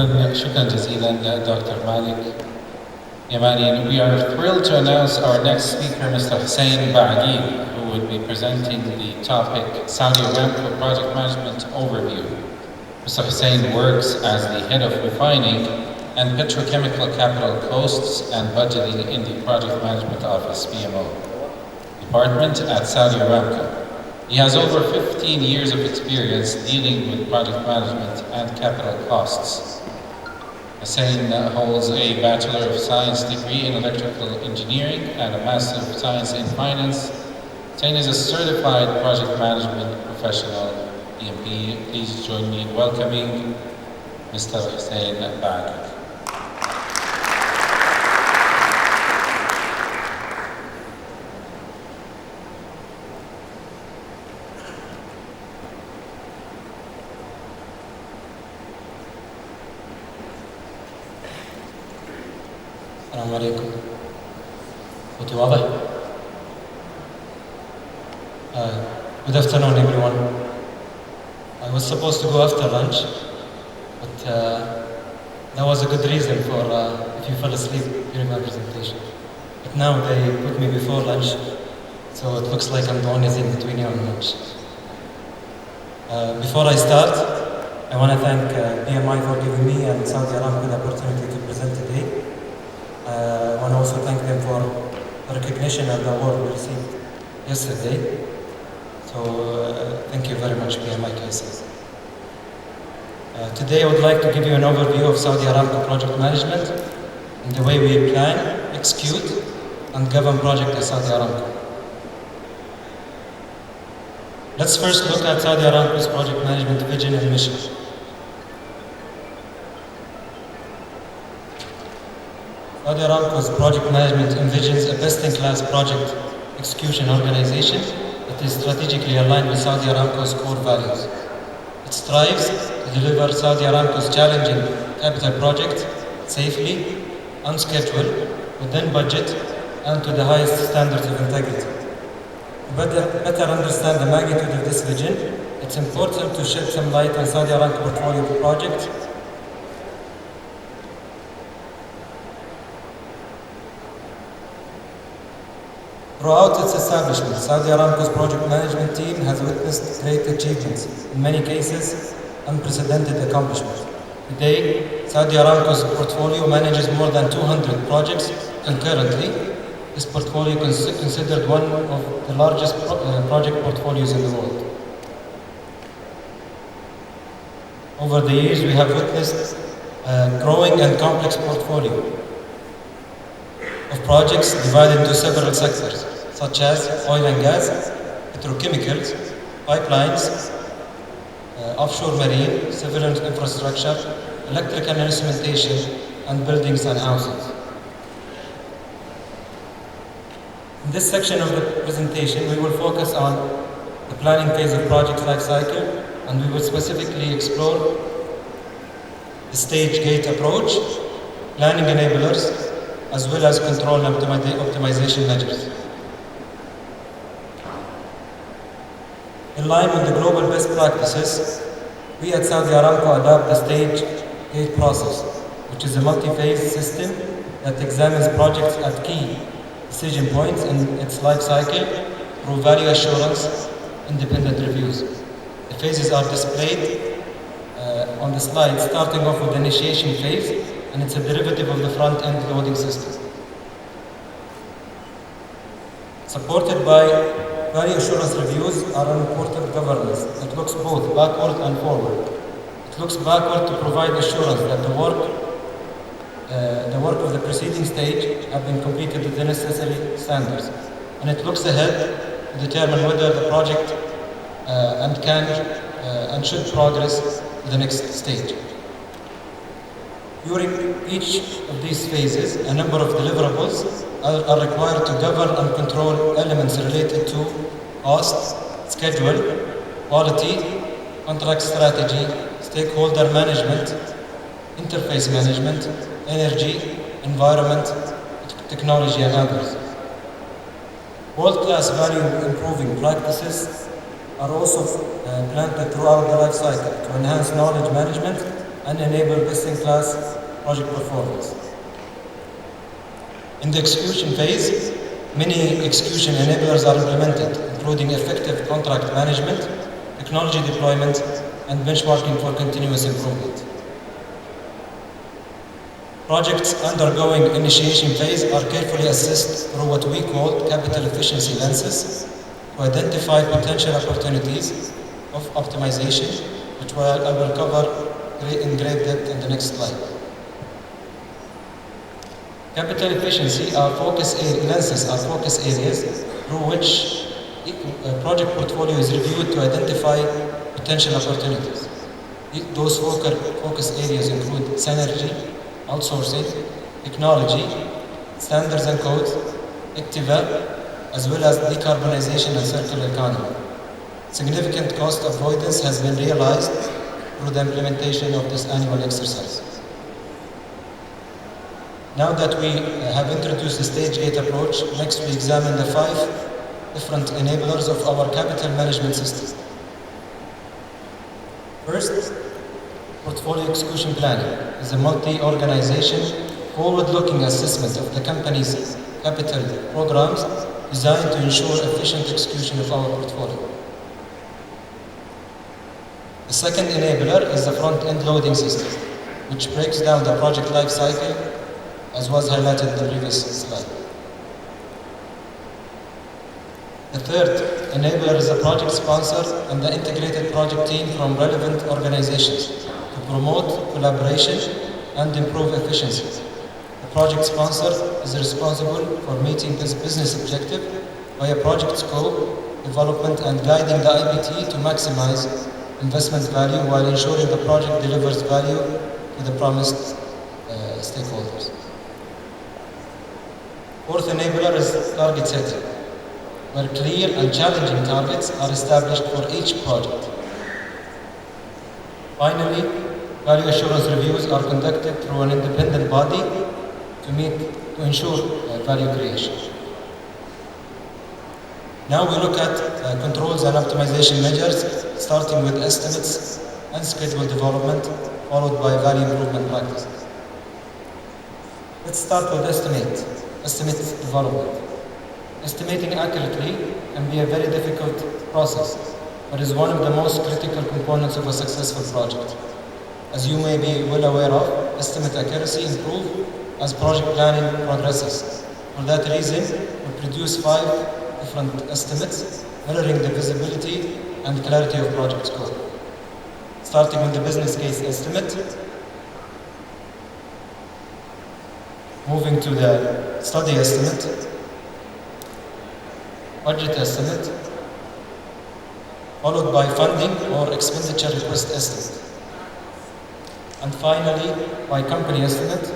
شكرا جزيلا Dr. Malik Yamani. We are thrilled to announce our next speaker, Mr. Hussein Baagil, who will be presenting the topic Saudi Aramco Project Management Overview. Mr. Hussein works as the head of refining and petrochemical capital costs and budgeting in the Project Management Office, PMO, department at Saudi Aramco. He has over 15 years of experience dealing with project management and capital costs. Hussein holds a Bachelor of Science degree in Electrical Engineering and a Master of Science in Finance. Hussein is a certified project management professional, EMP. Please join me in welcoming Mr. Hussein Baagil. السلام عليكم. صوتي واضح؟ Good afternoon, everyone. I was supposed to go after lunch, but that was a good reason for if you fell asleep during my presentation. But now they put me before lunch, so it looks like I'm the only thing between you and lunch. Before I start, I want to thank BMI for giving me and Saudi Aramco the opportunity to present today. I want to also thank them for the recognition and the award we received yesterday. So thank you very much, BMI cases. Today I would like to give you an overview of Saudi Aramco project management and the way we plan, execute, and govern projects at Saudi Aramco. Let's first look at Saudi Aramco's project management vision and mission. Saudi Aramco's project management envisions a best-in-class project execution organization that is strategically aligned with Saudi Aramco's core values. It strives to deliver Saudi Aramco's challenging capital projects safely, on schedule, within budget, and to the highest standards of integrity. To better understand the magnitude of this vision, it's important to shed some light on Saudi Aramco portfolio of projects. Throughout its establishment, Saudi Aramco's project management team has witnessed great achievements, in many cases, unprecedented accomplishments. Today, Saudi Aramco's portfolio manages more than 200 projects concurrently. This portfolio is considered one of the largest project portfolios in the world. Over the years, we have witnessed a growing and complex portfolio of projects divided into several sectors, such as oil and gas, petrochemicals, pipelines, offshore marine, civil infrastructure, electrical and instrumentation, and buildings and houses. In this section of the presentation, we will focus on the planning phase of project life cycle, and we will specifically explore the stage gate approach, planning enablers, as well as control and optimization measures. In line with the global best practices, we at Saudi Aramco adopt the stage gate process, which is a multi-phase system that examines projects at key decision points in its life cycle through value assurance, independent reviews. The phases are displayed on the slide, starting off with the initiation phase, and it's a derivative of the front-end loading system. Supported by value assurance reviews are an important governance that looks both backward and forward. It looks backward to provide assurance that the work of the preceding stage have been completed to the necessary standards. And it looks ahead to determine whether the project can and should progress to the next stage. During each of these phases, a number of deliverables are required to govern and control elements related to cost, schedule, quality, contract strategy, stakeholder management, interface management, energy, environment, technology, and others. World-class value-improving practices are also planted throughout the life cycle to enhance knowledge management and enable best-in-class project performance. In the execution phase, many execution enablers are implemented, including effective contract management, technology deployment, and benchmarking for continuous improvement. Projects undergoing initiation phase are carefully assessed through what we call capital efficiency lenses to identify potential opportunities of optimization, which I will cover in great depth in the next slide. Capital efficiency lenses are focus areas through which a project portfolio is reviewed to identify potential opportunities. Those focus areas include synergy, outsourcing, technology, standards and codes, Activa, as well as decarbonization and circular economy. Significant cost avoidance has been realized through the implementation of this annual exercise. Now that we have introduced the stage gate approach, next we examine the 5 different enablers of our capital management system. First, portfolio execution planning is a multi-organization, forward-looking assessment of the company's capital programs designed to ensure efficient execution of our portfolio. The second enabler is the front-end loading system, which breaks down the project life cycle, as was highlighted in the previous slide. The third enabler is the project sponsor and the integrated project team from relevant organizations to promote collaboration and improve efficiency. The project sponsor is responsible for meeting this business objective via project scope, development, and guiding the IPT to maximize investment value while ensuring the project delivers value to the promised stakeholders. Fourth enabler is target setting, where clear and challenging targets are established for each project. Finally, value assurance reviews are conducted through an independent body to ensure value creation. Now we look at controls and optimization measures, starting with estimates and schedule development, followed by value improvement practices. Let's start with estimate development. Estimating accurately can be a very difficult process, but is one of the most critical components of a successful project. As you may be well aware of, estimate accuracy improves as project planning progresses. For that reason, we produce 5 different estimates, mirroring the visibility and clarity of project scope. Starting with the business case estimate, moving to the study estimate, budget estimate, followed by funding or expenditure request estimate. And finally, by company estimate,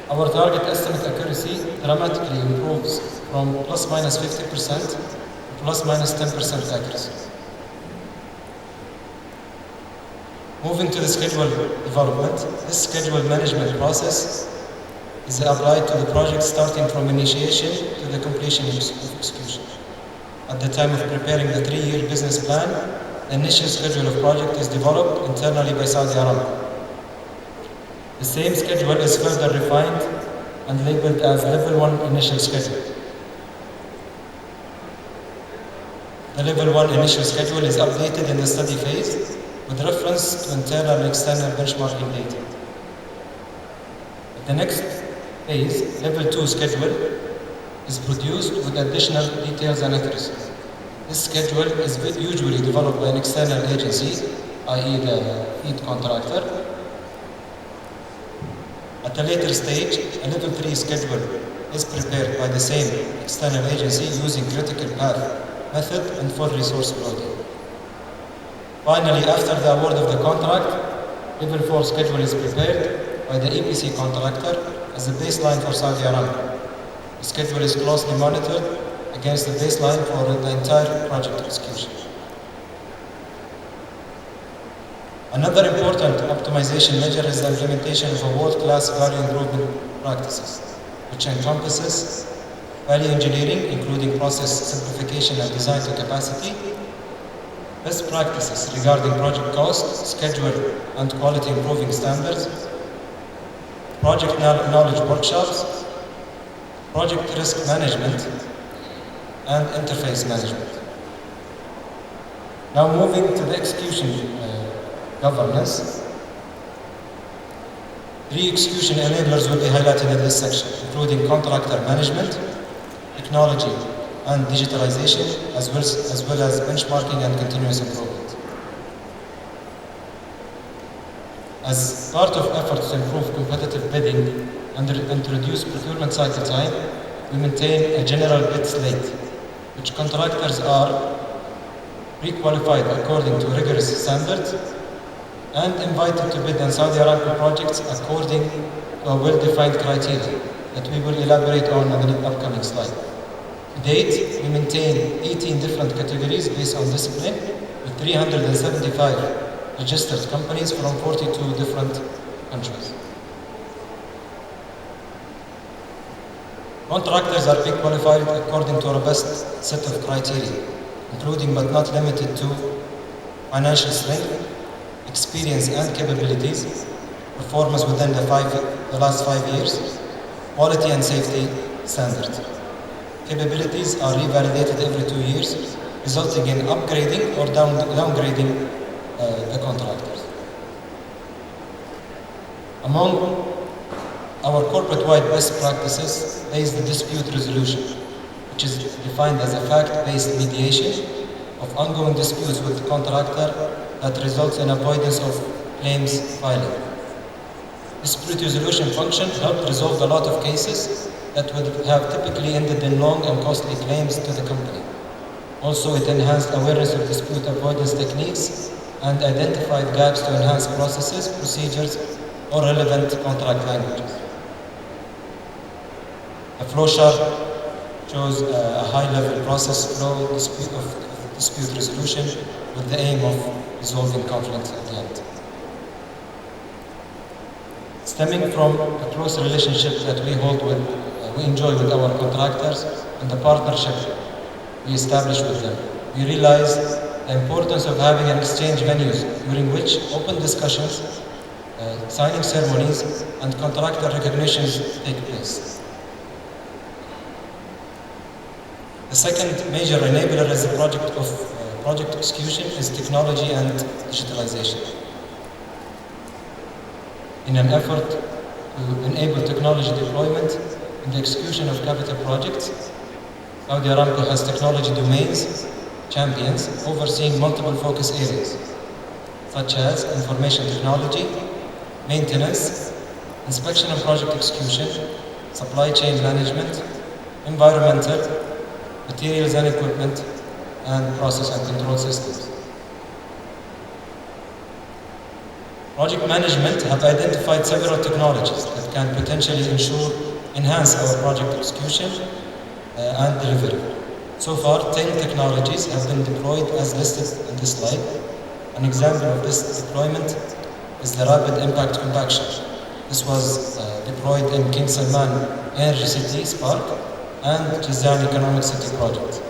our target estimate accuracy dramatically improves from plus minus 50% to plus minus 10% accuracy. Moving to the schedule development, this schedule management process is applied to the project starting from initiation to the completion of execution. At the time of preparing the 3-year business plan, the initial schedule of project is developed internally by Saudi ARAMCO. The same schedule is further refined and labeled as Level 1 Initial Schedule. The Level 1 Initial Schedule is updated in the study phase with reference to internal and external benchmarking data. The next phase, Level 2 Schedule, is produced with additional details and accuracy. This schedule is usually developed by an external agency, i.e. the feed contractor. At a later stage, a Level 3 schedule is prepared by the same external agency using critical path method and full resource loading. Finally, after the award of the contract, Level 4 schedule is prepared by the EPC contractor as a baseline for Saudi ARAMCO. The schedule is closely monitored against the baseline for the entire project execution. Another important optimization measure is the implementation of a world-class value improvement practices, which encompasses value engineering, including process simplification and design to capacity, best practices regarding project cost, schedule, and quality improving standards, project knowledge workshops, project risk management, and interface management. Now moving to the execution governance. 3 execution enablers will be highlighted in this section, including contractor management, technology and digitalization, as well as benchmarking and continuous improvement. As part of efforts to improve competitive bidding and introduce procurement cycle time, we maintain a general bid slate, which contractors are pre-qualified according to rigorous standards and invited to bid on Saudi Aramco projects according to a well-defined criteria that we will elaborate on the upcoming slide. To date, we maintain 18 different categories based on discipline with 375 registered companies from 42 different countries. Contractors are pre-qualified according to a robust set of criteria, including but not limited to financial strength, experience and capabilities, performance within the last 5 years, quality and safety standards. Capabilities are revalidated every 2 years, resulting in upgrading or downgrading the contractors. Among our corporate-wide best practices is the dispute resolution, which is defined as a fact-based mediation of ongoing disputes with the contractor that results in avoidance of claims filing. Dispute resolution function helped resolve a lot of cases that would have typically ended in long and costly claims to the company. Also, it enhanced awareness of dispute avoidance techniques and identified gaps to enhance processes, procedures, or relevant contract languages. A flowchart shows a high-level process flow of dispute resolution with the aim of resolving conflicts at the end. Stemming from the close relationship that we enjoy with our contractors and the partnership we establish with them, we realize the importance of having an exchange venues during which open discussions, signing ceremonies, and contractor recognitions take place. The second major enabler is the project execution is technology and digitalization. In an effort to enable technology deployment in the execution of capital projects, Saudi Aramco has technology domains champions overseeing multiple focus areas, such as information technology, maintenance, inspection and project execution, supply chain management, environmental, materials and equipment, and process and control systems. Project management have identified several technologies that can potentially enhance our project execution and delivery. So far, 10 technologies have been deployed as listed in this slide. An example of this deployment is the rapid impact compaction. This was deployed in King Salman Energy City Spark and Jizan Economic City project.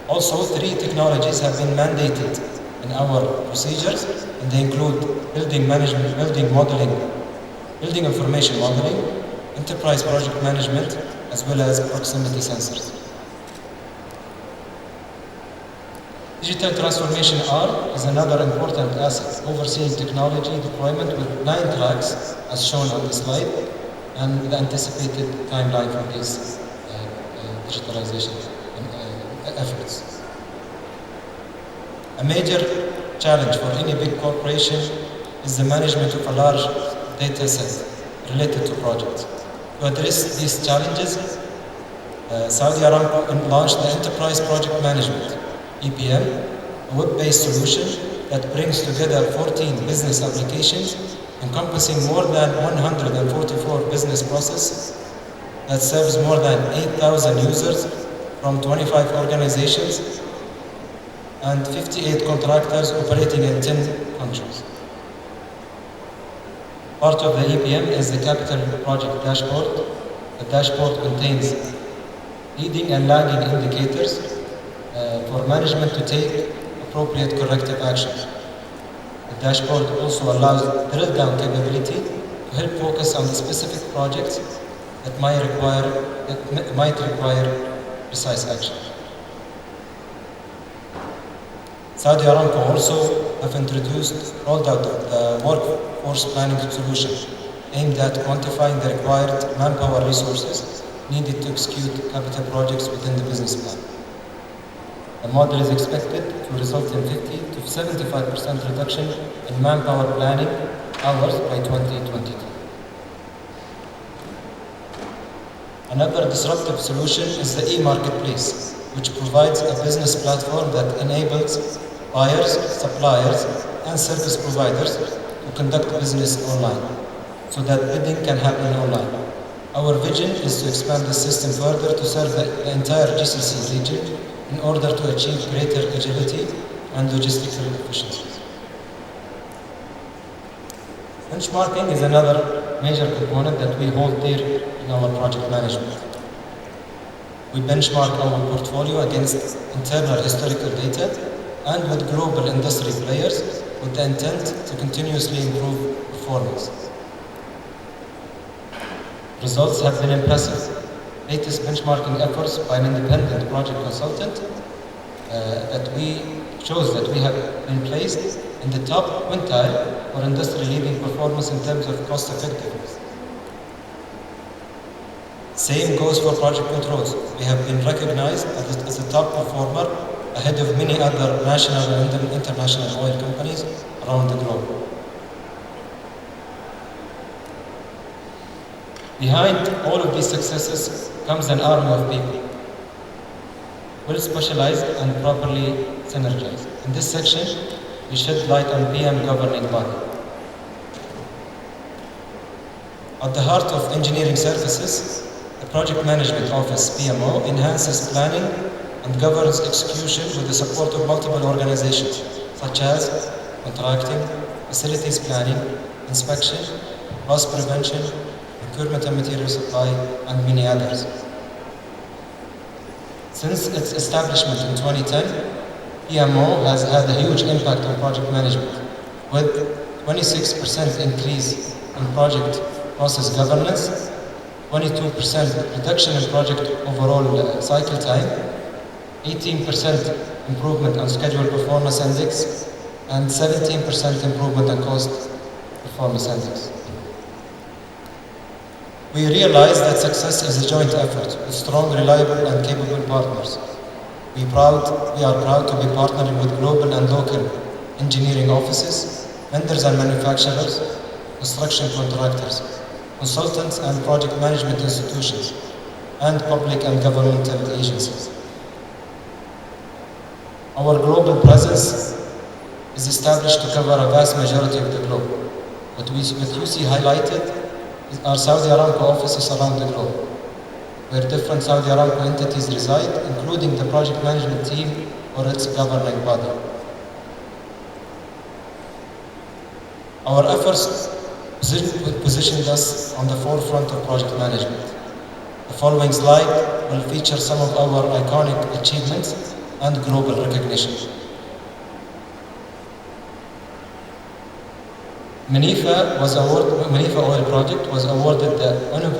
Also, 3 technologies have been mandated in our procedures, and they include building management, building modeling, building information modeling, enterprise project management, as well as proximity sensors. Digital transformation arm is another important asset, overseeing technology deployment with 9 tracks, as shown on the slide, and the anticipated timeline for these digitalization efforts. A major challenge for any big corporation is the management of a large data set related to projects. To address these challenges, Saudi Aramco launched the Enterprise Project Management, EPM, a web-based solution that brings together 14 business applications encompassing more than 144 business processes that serves more than 8,000 users from 25 organizations and 58 contractors operating in 10 countries. Part of the EPM is the Capital Project Dashboard. The dashboard contains leading and lagging indicators for management to take appropriate corrective actions. The dashboard also allows drill-down capability to help focus on the specific projects that might require precise action. Saudi Aramco also have rolled out the workforce planning solution aimed at quantifying the required manpower resources needed to execute capital projects within the business plan. The model is expected to result in 50 to 75% reduction in manpower planning hours by 2022. Another disruptive solution is the e-marketplace, which provides a business platform that enables buyers, suppliers, and service providers to conduct business online, so that bidding can happen online. Our vision is to expand the system further to serve the entire GCC region in order to achieve greater agility and logistical efficiency. Benchmarking is another major component that we hold dear in our project management. We benchmark our portfolio against internal historical data and with global industry players with the intent to continuously improve performance. Results have been impressive. Latest benchmarking efforts by an independent project consultant shows that we have been placed in the top quintile for industry-leading performance in terms of cost effectiveness. Same goes for project controls. We have been recognized as a top performer ahead of many other national and international oil companies around the globe. Behind all of these successes comes an army of people, well specialized and properly synergized. In this section, we shed light on PM governing body. At the heart of engineering services, the Project Management Office, PMO, enhances planning and governs execution with the support of multiple organizations, such as contracting, facilities planning, inspection, loss prevention, procurement and material supply, and many others. Since its establishment in 2010, PMO has had a huge impact on project management, with 26% increase in project process governance, 22% reduction in project overall cycle time, 18% improvement on schedule performance index, and 17% improvement on cost performance index. We realize that success is a joint effort with strong, reliable, and capable partners. We are proud to be partnering with global and local engineering offices, vendors and manufacturers, construction contractors, consultants and project management institutions, and public and governmental agencies. Our global presence is established to cover a vast majority of the globe. What you see highlighted are Saudi Aramco offices around the globe, where different Saudi Aramco entities reside, including the project management team or its governing body. Our efforts positioned us on the forefront of project management. The following slide will feature some of our iconic achievements and global recognition. Manifa Oil Project was awarded the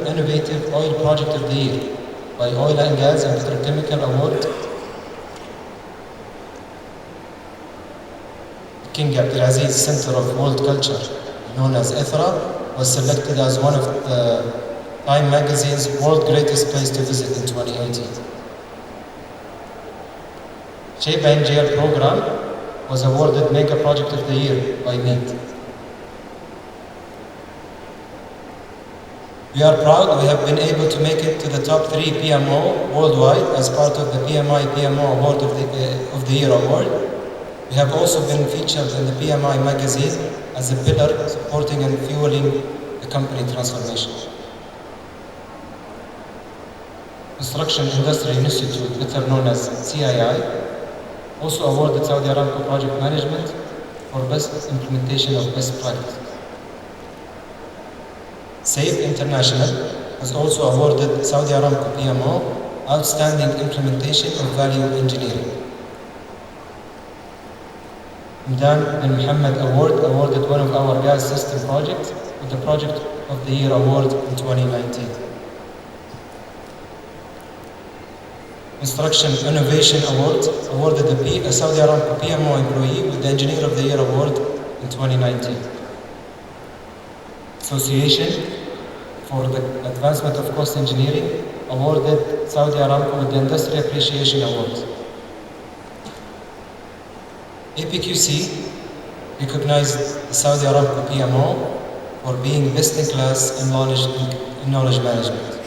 Innovative Oil Project of the Year by Oil and Gas and Petrochemical Award. King Abdulaziz Center of World Culture, known as ITHRA, was selected as one of the Time Magazine's World Greatest Place to Visit in 2018. Sheba NGL Program was awarded Mega Project of the Year by MEET. We are proud we have been able to make it to the top 3 PMO worldwide as part of the PMI PMO Award of the Year award. We have also been featured in the PMI magazine as a pillar supporting and fueling the company transformation. Construction Industry Institute, better known as CII, also awarded Saudi Aramco Project Management for best implementation of best practice. SAFE International has also awarded Saudi Aramco PMO Outstanding Implementation of Value Engineering. Mdan bin Muhammad Award, awarded one of our gas system projects with the Project of the Year Award in 2019. Construction Innovation Award, awarded a Saudi Aramco PMO employee with the Engineer of the Year Award in 2019. Association for the Advancement of Cost Engineering awarded Saudi Aramco with the Industry Appreciation Award. APQC recognized the Saudi Aramco PMO for being best in class in knowledge management.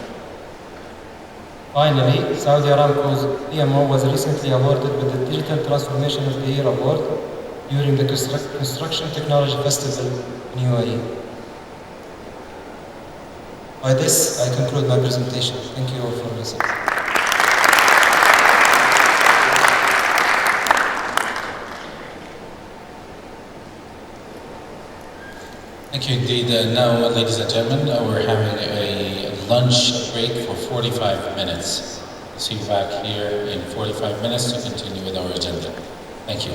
Finally, Saudi Aramco's PMO was recently awarded with the Digital Transformation of the Year Award during the Construction Technology Festival in UAE. By this, I conclude my presentation. Thank you all for listening. Thank you indeed. Now, ladies and gentlemen, we're having a lunch break for 45 minutes. See you back here in 45 minutes to continue with our agenda. Thank you.